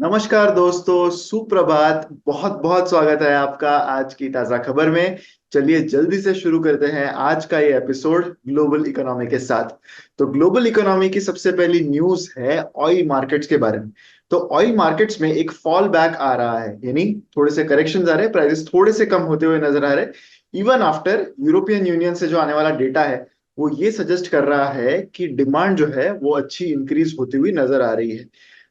नमस्कार दोस्तों, सुप्रभात। बहुत बहुत स्वागत है आपका आज की ताजा खबर में। चलिए जल्दी से शुरू करते हैं आज का ये एपिसोड ग्लोबल इकोनॉमी के साथ। तो ग्लोबल इकोनॉमी की सबसे पहली न्यूज है ऑयल मार्केट्स के बारे में। तो ऑयल मार्केट्स में एक फॉल बैक आ रहा है, यानी थोड़े से करेक्शंस आ रहे हैं, प्राइसेस थोड़े से कम होते हुए नजर आ रहे हैं। इवन आफ्टर यूरोपियन यूनियन से जो आने वाला डेटा है वो ये सजेस्ट कर रहा है कि डिमांड जो है वो अच्छी इंक्रीज होती हुई नजर आ रही है।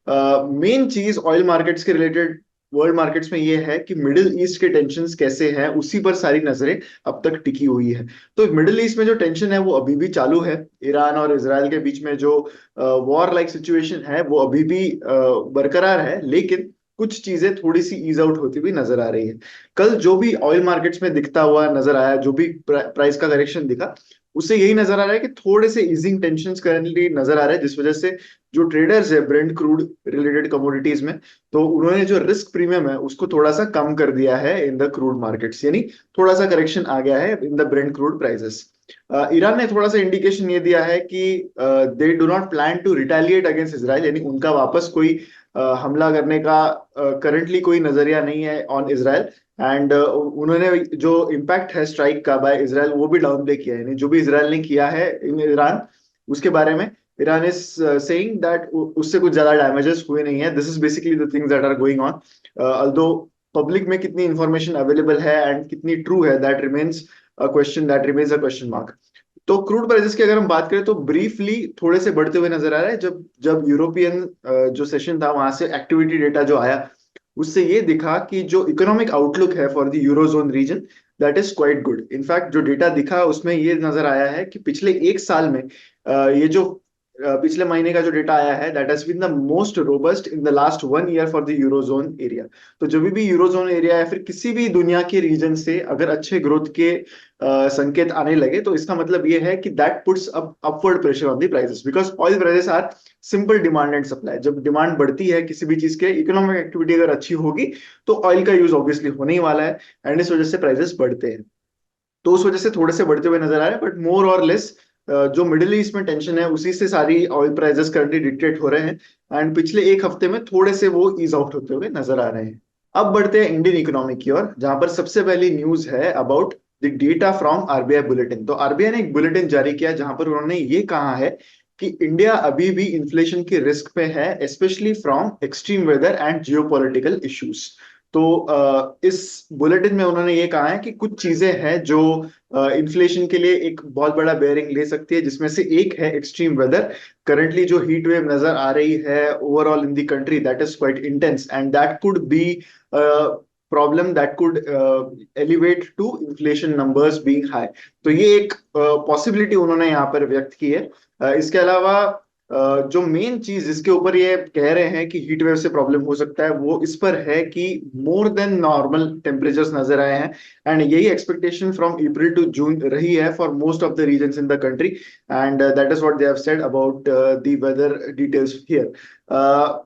मेन चीज ऑयल मार्केट्स के रिलेटेड वर्ल्ड मार्केट्स में ये है कि मिडिल ईस्ट के टेंशन्स कैसे हैं, उसी पर सारी नजरें अब तक टिकी हुई है। तो मिडिल ईस्ट में जो टेंशन है वो अभी भी चालू है। ईरान और इसराइल के बीच में जो वॉर लाइक सिचुएशन है वो अभी भी बरकरार है, लेकिन कुछ चीजें थोड़ी सी ईज आउट होती हुई नजर आ रही है। कल जो भी ऑयल मार्केट्स में दिखता हुआ नजर आया, जो भी प्राइस का करेक्शन दिखा, उससे यही नजर आ रहा है कि थोड़े से ईजिंग टेंशन करंटली नजर आ रहे हैं, जिस वजह से जो ट्रेडर्स है ब्रेंट क्रूड रिलेटेड कमोडिटीज में, तो उन्होंने जो रिस्क प्रीमियम है उसको थोड़ा सा कम कर दिया है इन द क्रूड मार्केट्स, यानी थोड़ा सा करेक्शन आ गया है in the Brent crude prices. Iran ने थोड़ा सा इंडिकेशन ये दिया है कि they do not plan to retaliate against Israel, यानी उनका वापस कोई हमला करने का करंटली कोई नजरिया नहीं है ऑन इसराइल। एंड उन्होंने जो इम्पैक्ट है स्ट्राइक का बाय इसराइल वो भी डाउन प्ले किया है, यानी जो भी इसराइल ने किया है इन ईरान उसके बारे में ईरान इज सेइंग दैट उससे कुछ ज्यादा डैमेजेस हुए नहीं है। This is basically the things that are going on. Although public में कितनी इंफॉर्मेशन अवेलेबल है एंड कितनी ट्रू है, that remains a question, that remains a question mark. तो क्रूड प्राइसेस की अगर हम बात करें तो ब्रीफली थोड़े से बढ़ते हुए नजर आ रहा है। जब जब यूरोपियन जो सेशन था वहां से एक्टिविटी डेटा जो आया उससे ये दिखा कि जो इकोनॉमिक आउटलुक है for the eurozone region, that is quite good. In fact जो डेटा दिखा उसमें ये नजर आया है कि पिछले एक साल में ये जो पिछले महीने का जो डेटा आया है, that has been the most robust in the last 1 year for the eurozone area. तो जब भी यूरोजोन एरिया या फिर किसी भी दुनिया के रीजन से अगर अच्छे ग्रोथ के संकेत आने लगे, तो इसका मतलब ये है कि that puts up upward pressure on the prices, because oil prices are simple demand and supply. जब डिमांड बढ़ती है किसी भी चीज के, इकोनॉमिक एक्टिविटी अगर अच्छी होगी तो ऑयल का यूज ऑब्वियसली होने ही वाला है, एंड इस वजह से प्राइसेस बढ़ते हैं। तो उस वजह से थोड़े से बढ़ते हुए नजर आ रहे हैं, बट मोर और लेस जो मिडिल ईस्ट में टेंशन है उसी से सारी ऑयल प्राइसेस करंटली डिक्टेट हो रहे हैं। एंड पिछले एक हफ्ते में थोड़े से वो ईज आउट होते हुए नजर आ रहे हैं। अब बढ़ते हैं इंडियन इकोनॉमी की ओर, जहां पर सबसे पहली न्यूज है about the data from RBI bulletin. तो आरबीआई ने एक बुलेटिन जारी किया जहां पर उन्होंने ये कहा है कि इंडिया अभी भी इन्फ्लेशन के रिस्क पे है, specially from extreme weather and geopolitical issues. तो इस बुलेटिन में उन्होंने ये कहा है कि कुछ चीजें हैं जो इन्फ्लेशन के लिए एक बहुत बड़ा बेयरिंग ले सकती है, जिसमें से एक है एक्सट्रीम वेदर। करंटली जो हीट वेव नजर आ रही है overall in the country, that is quite intense and that could be problem that could elevate to inflation numbers being high. तो ये एक पॉसिबिलिटी उन्होंने यहाँ पर व्यक्त की है। इसके अलावा जो मेन चीज जिसके ऊपर ये कह रहे हैं कि हीट वेव से प्रॉब्लम हो सकता है वो इस पर है कि मोर देन नॉर्मल टेम्परेचर्स नजर आए हैं, एंड यही expectation from April to June रही है for most of the regions in the country. And that is what they have said about the weather details here.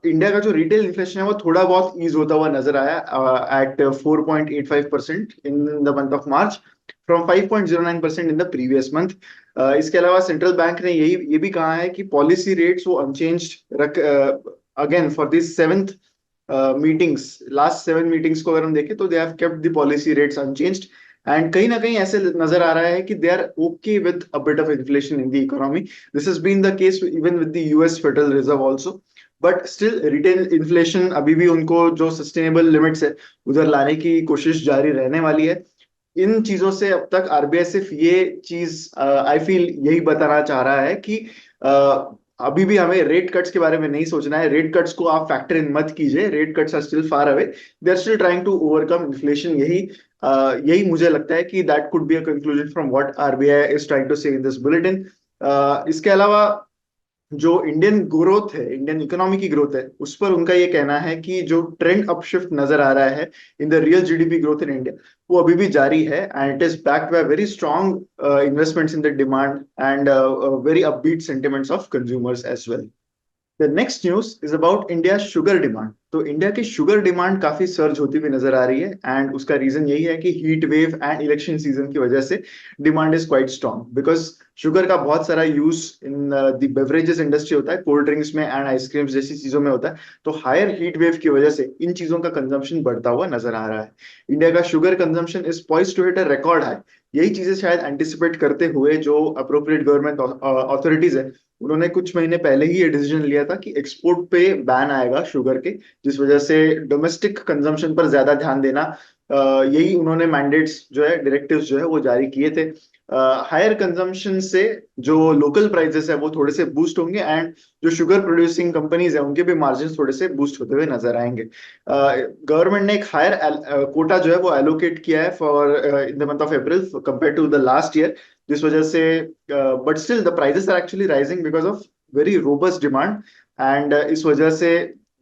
India का जो retail inflation है वो थोड़ा बहुत ईज होता हुआ नजर आया at 4.85% in the month of March, from 5.09% in the previous month. इसके अलावा सेंट्रल बैंक ने ये भी कहा है कि पॉलिसी रेट्स वो अनचेंज्ड रख, again for this seventh meetings, last 7 meetings को अगर हम देखें तो they have kept the policy rates unchanged. And कहीं ना कहीं ऐसे नजर आ रहा है कि they are okay with a bit of inflation in the economy. This has been the case even with the US Federal Reserve also, but still retail inflation अभी भी उनको जो सस्टेनेबल लिमिट्स है उधर लाने की कोशिश जारी रहने वाली है। इन चीजों से अब तक आरबीआई सिर्फ ये चीज आई फील यही बताना चाह रहा है कि अभी भी हमें रेट कट्स के बारे में नहीं सोचना है। रेट कट्स को आप फैक्टर इन मत कीजिए, rate cuts are still far away, they are still trying to overcome inflation. यही मुझे लगता है कि that could be a conclusion from what RBI is trying to say in this bulletin. इसके अलावा जो इंडियन ग्रोथ है, इंडियन इकोनॉमी की ग्रोथ है, उस पर उनका ये कहना है कि जो ट्रेंड अपशिफ्ट नजर आ रहा है in the real GDP growth in India वो अभी भी जारी है, and it is backed by very strong investments in the demand and very upbeat sentiments of consumers as well. The next news is about India's sugar demand. तो India की sugar demand काफी surge होती हुई नजर आ रही है, and उसका रीजन यही है कि heat wave and election season की वजह से demand is quite strong, because sugar का बहुत सारा use in the beverages industry होता है, कोल्ड ड्रिंक्स में एंड आइसक्रीम्स जैसी चीजों में होता है। तो हायर हीट वेव की वजह से इन चीजों का कंजम्पशन बढ़ता हुआ नजर आ रहा है। इंडिया का sugar consumption is poised to hit a record high. यही चीजें शायद एंटिसिपेट करते हुए जो अप्रोप्रिएट गवर्नमेंट अथॉरिटीज है, उन्होंने कुछ महीने पहले ही ये डिसीजन लिया था कि एक्सपोर्ट पे बैन आएगा शुगर के, जिस वजह से डोमेस्टिक कंजम्पशन पर ज्यादा ध्यान देना, यही उन्होंने मैंडेट्स जो है, डायरेक्टिव्स जो है वो जारी किए थे। हायर कंजम्पशन से जो लोकल प्राइसेस है वो थोड़े से बूस्ट होंगे, एंड जो शुगर प्रोड्यूसिंग कंपनीज है उनके भी मार्जिन थोड़े से बूस्ट होते हुए नजर आएंगे। गवर्नमेंट ने एक हायर कोटा जो है वो एलोकेट किया है for in the month of April compare to the last year, जिस वजह से but still the prices are actually rising because of very robust demand, and इस वजह से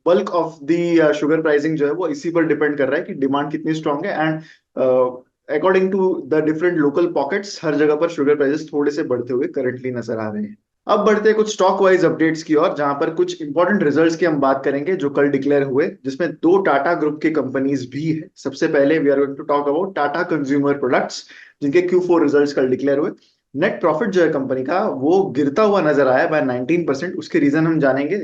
bulk of the sugar pricing जो है वो इसी पर डिपेंड कर रहा है कि डिमांड कितनी स्ट्रांग है, and according to the different local pockets हर जगह पर शुगर प्राइसेस थोड़े से बढ़ते हुए करंटली नजर आ रहे हैं। अब बढ़ते हैं कुछ स्टॉक वाइज अपडेट्स की ओर, जहां पर कुछ इंपॉर्टेंट रिजल्ट्स की हम बात करेंगे जो कल डिक्लेयर हुए, जिसमें दो टाटा ग्रुप के कंपनीज भी है। सबसे पहले we are going to talk about Tata consumer products, जिनके Q4 रिजल्ट्स कल डिक्लेयर हुए। नेट प्रॉफिट जो है कंपनी का वो गिरता हुआ नजर आया बाय 19%। उसके रीजन हम जानेंगे,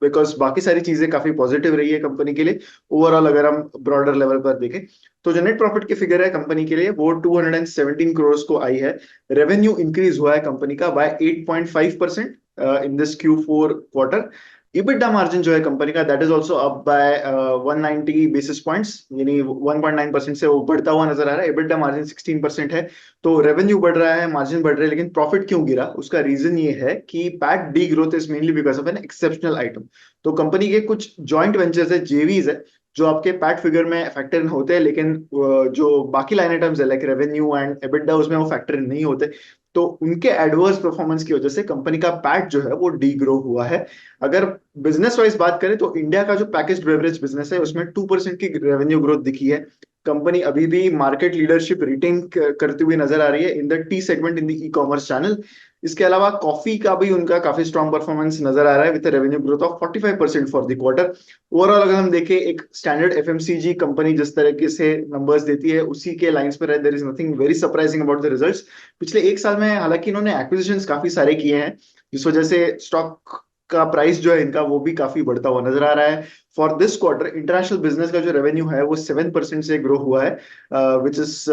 बिकॉज बाकी सारी चीजें काफी पॉजिटिव रही है कंपनी के लिए ओवरऑल। अगर हम ब्रॉडर लेवल पर देखें तो जो नेट प्रॉफिट की फिगर है कंपनी के लिए वो 217 करोड़ को आई है। रेवेन्यू इंक्रीज हुआ है कंपनी का by 8.5% in this Q4 quarter. EBITDA margin जो है कंपनी का that is also up by 190 basis points, यानी 1.9% से वो बढ़ता हुआ नजर आ रहा है। EBITDA मार्जिन 16% है। तो रेवेन्यू बढ़ रहा है, मार्जिन बढ़ रहा है, लेकिन प्रॉफिट क्यों गिरा? उसका रीजन ये है कि PAT D growth is mainly because of an exceptional item. तो कंपनी के कुछ जॉइंट वेंचर्स है, जेवीज है, जो आपके पैट फिगर में फैक्टर इन होते हैं, लेकिन जो बाकी लाइन आइटम्स है लाइक रेवेन्यू एंड एबिटडा उसमें वो फैक्टर इन नहीं होते। तो उनके एडवर्स परफॉर्मेंस की वजह से कंपनी का पैट जो है वो डी ग्रो हुआ है। अगर बिजनेस वाइज बात करें तो इंडिया का जो पैकेज्ड बेवरेज बिजनेस है उसमें 2% की रेवेन्यू ग्रोथ दिखी है। कंपनी अभी भी मार्केट लीडरशिप रिटेन करती हुई नजर आ रही है in the T segment in the e commerce channel. इसके अलावा कॉफी का भी उनका काफी स्ट्रॉन्ग परफॉर्मेंस नजर आ रहा है with revenue growth of 45% for the quarter. Overall अगर हम देखें एक स्टैंडर्ड एफएमसीजी कंपनी जिस तरीके से नंबर्स देती है उसी के लाइंस पर है। There is nothing very surprising about the results. पिछले एक साल में हालांकि इन्होंने एक्विजिशंस काफी सारे किए हैं, जिस वजह से स्टॉक का प्राइस जो है इनका वो भी काफी बढ़ता हुआ नजर आ रहा है। For this quarter international business का जो रेवेन्यू है वो 7% से ग्रो हुआ है, which is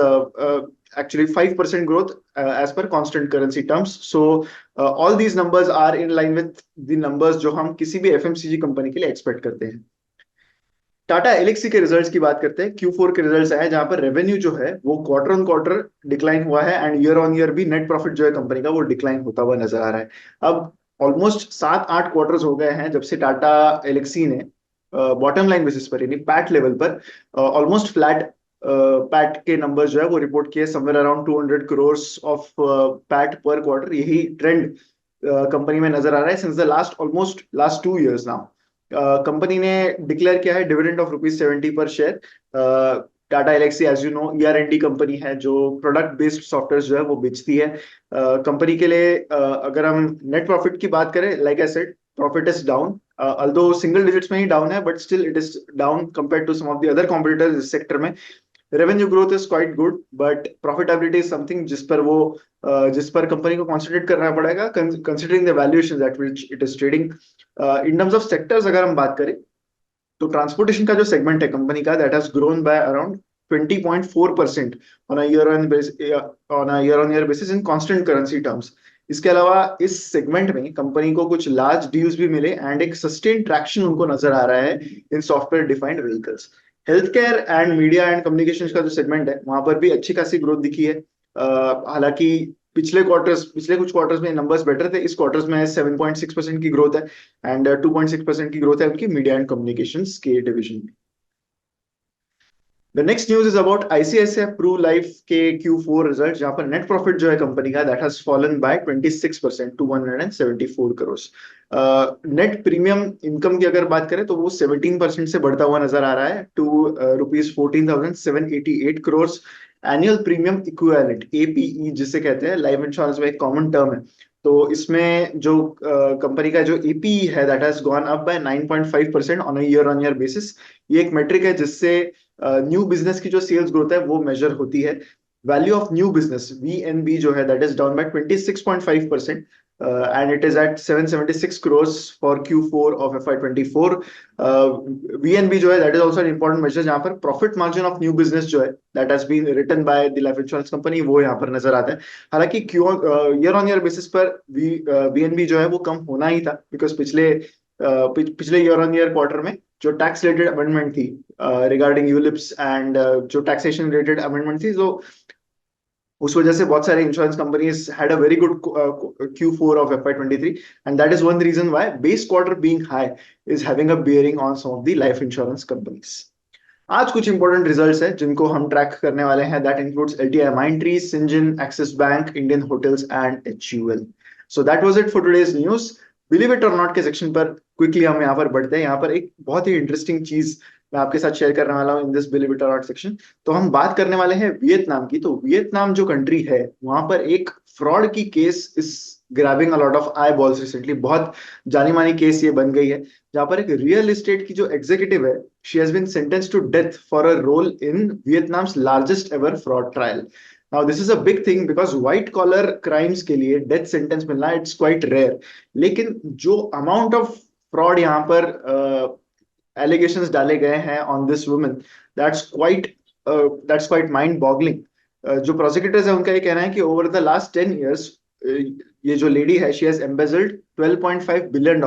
actually 5% growth as per constant currency terms. So all these numbers are in line with the numbers जो हम किसी भी FMCG कंपनी के लिए एक्सपेक्ट करते हैं। टाटा एलेक्सी के रिजल्ट्स की बात करते हैं। Q4 के रिजल्ट्स आए जहां पर रेवेन्यू जो है वो क्वार्टर ऑन क्वार्टर डिक्लाइन हुआ है, एंड ईयर ऑन ईयर भी नेट प्रॉफिट जो है कंपनी का वो डिक्लाइन होता हुआ नजर आ रहा है। अब ऑलमोस्ट 7-8 क्वार्टर्स हो गए हैं जब से टाटा एलेक्सी ने बॉटम लाइन बेसिस पर यानी पैट लेवल पर ऑलमोस्ट फ्लैट पैट के नंबर्स जो है वो रिपोर्ट किए, somewhere around 200 crore of PAT per quarter. यही ट्रेंड कंपनी में नजर आ रहा है since the last 2 years now. कंपनी ने डिक्लेयर किया है dividend of ₹70 per share. Tata Elxsi as you know ER&D company है जो प्रोडक्ट बेस्ड सॉफ्टवेयर जो है वो बेचती है। कंपनी के लिए अगर हम नेट प्रॉफिट की बात करें, like I said profit is down, although single digits में ही डाउन है, but still it is down compare to some of the other competitors इस सेक्टर में। Revenue growth is quite good, but profitability is something जिस पर company को concentrate करना पड़ेगा considering the valuation at which it is trading. In terms of sectors अगर हम बात करें तो ट्रांसपोर्टेशन का जो सेगमेंट है कंपनी का that has grown by around 20.4% on a year on year basis in constant currency terms. इसके अलावा इस सेगमेंट में कंपनी को कुछ लार्ज डील्स भी मिले, एंड एक सस्टेन ट्रैक्शन उनको नजर आ रहा है in software defined vehicles. Health care and media and communication का जो सेगमेंट है वहां पर भी अच्छी खासी ग्रोथ दिखी है। हालांकि पिछले कुछ क्वार्टर्स में नंबर्स बेटर थे, इस क्वार्टर्स में 7.6% की ग्रोथ है, एंड 2.6% की ग्रोथ है उनकी मीडिया एंड कम्युनिकेशंस के डिवीजन में। The next news is about ICICI Pru Life के Q4 रिजल्ट, जहां पर नेट प्रॉफिट जो है कंपनी का that has fallen by 26% to 174 crore. Net premium income की अगर बात करें तो वो 17% से बढ़ता हुआ नजर आ रहा है to ₹14,788 crore. Annual premium equivalent APE जिसे कहते हैं लाइफ इंश्योरेंस में एक कॉमन टर्म है, तो इसमें जो कंपनी का जो ईपी है that has gone up by 9.5% on a year on year basis. ये एक मेट्रिक है जिससे न्यू बिजनेस की जो सेल्स ग्रोथ है वो मेजर होती है। वैल्यू ऑफ न्यू बिजनेस वीएनबी जो है that is down by 26.5%, and it is at 776 crores for Q4 of FY24। VNB जो है that is also an important measure जहाँ पर profit margin of new business जो है that has been written by the life insurance company वो यहाँ पर नजर आता है। हालांकि ईयर ऑन ईयर बेसिस पर VNB जो है वो कम होना ही था, बिकॉज पिछले ईयर ऑन ईयर क्वार्टर में जो टैक्स रिलेटेड अमेंडमेंट थी रिगार्डिंग यूलिप्स एंड जो टैक्सेशन रिलेटेड अमेंडमेंट थी, जो उस वजह से बहुत सारे insurance companies had a very good Q4 of FY23, and that is one reason why base quarter being high is having a bearing on some of the life insurance companies। आज कुछ important results हैं जिनको हम track करने वाले हैं। That includes LTI Mindtree, Syngene, Axis Bank, Indian Hotels and HUL। So that was it for today's news. Believe it और not के सेक्शन पर क्विकली हम यहाँ पर बढ़ते हैं। यहाँ पर एक बहुत ही इंटरेस्टिंग चीज मैं आपके साथ शेयर करने वाला हूँ इन दिस बिलीव इट और नॉट सेक्शन। तो हम बात करने वाले हैं वियतनाम की। तो वियतनाम जो कंट्री है वहां पर एक फ्रॉड की केस इस grabbing a lot of I balls recently. बहुत जानी मानी केस ये बन गई है जहां पर एक रियल एस्टेट की जो एग्जीक्यूटिव है she has been sentenced to death for a role in Vietnam's largest ever fraud trial. Now this is a big thing because white collar crimes के लिए डेथ सेंटेंस मिलना इट्स क्वाइट रेयर। लेकिन जो amount of fraud यहाँ पर allegations डाले गए हैं on this woman, that's quite that's quite mind boggling. जो प्रोसिक्यूटर्स है उनका ये कहना है कि ओवर द लास्ट 10 years ये जो लेडी है she has embezzled $12.5 billion।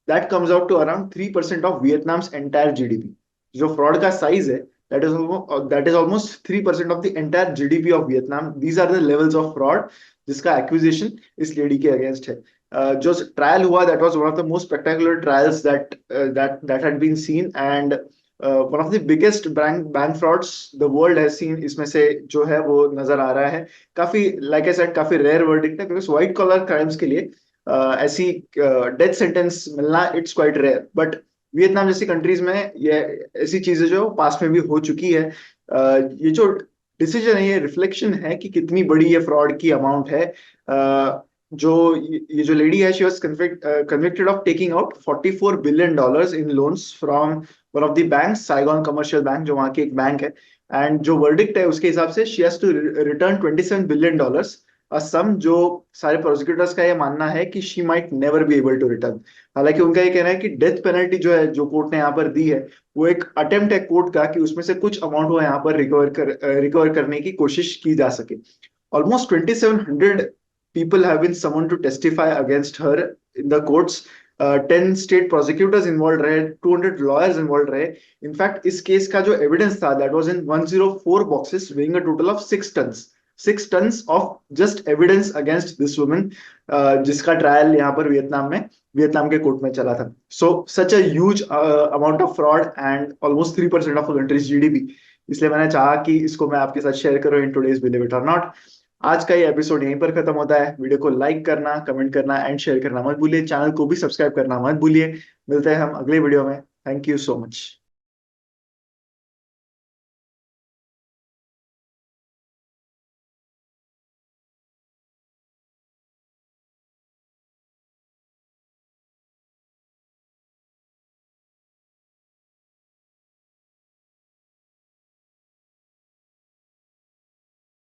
That comes out to around 3% of Vietnam's entire GDP. जो फ्रॉड का साइज है that is almost 3% of the entire GDP of Vietnam. These are the levels of fraud जिसका acquisition इस लेडी के against है। जो trial हुआ that was one of the most spectacular trials that had been seen, and one of the biggest bank frauds the world has seen इसमें से जो है वो नजर आ रहा है। काफी लाइक आई सेड काफी रेयर वर्डिक्ट है बिकॉज व्हाइट कॉलर क्राइम्स के लिए ऐसी डेथ सेंटेंस मिलना it's quite rare. But Vietnam जैसी कंट्रीज में ये ऐसी चीजें जो पास्ट में भी हो चुकी है। ये जो डिसीजन है ये रिफ्लेक्शन है कि कितनी बड़ी ये फ्रॉड की अमाउंट है। जो ये जो लेडी है she was convicted of taking out $44 billion in loans from one of the banks, Saigon commercial bank जो वहां की एक बैंक है। एंड जो वर्डिक्ट है उसके हिसाब से she has to return $27 billion, some जो सारे प्रोसिक्यूटर्स का ये मानना है कि she might never be able to return. हालांकि उनका ये कहना है कि डेथ पेनल्टी जो है जो कोर्ट ने यहाँ पर दी है वो एक अटेम्प्ट है कोर्ट का कि उसमें से कुछ अमाउंट वो यहाँ पर रिकवर करने की कोशिश की जा सके। Almost 2700 people have been summoned to testify against her in the courts। 10 state prosecutors involved रहे, 200 लॉयर्स इन्वॉल्व रहे। इनफैक्ट इस केस का जो एविडेंस था that was in 104 boxes weighing a total of 6 tons of just evidence against this woman, जिसका trial यहाँ पर Vietnam के कोर्ट में चला था। So such a huge amount of fraud and almost 3% of country's GDP. इसलिए मैंने चाहा कि इसको मैं आपके साथ शेयर करूं इन टुडेज बिलीव इट और नॉट। आज का ये एपिसोड यहीं पर खत्म होता है। वीडियो को लाइक करना, कमेंट करना एंड शेयर करना मत भूलिए। चैनल को भी सब्सक्राइब करना मत भूलिए। मिलते हैं हम अगले वीडियो में। Thank you so much.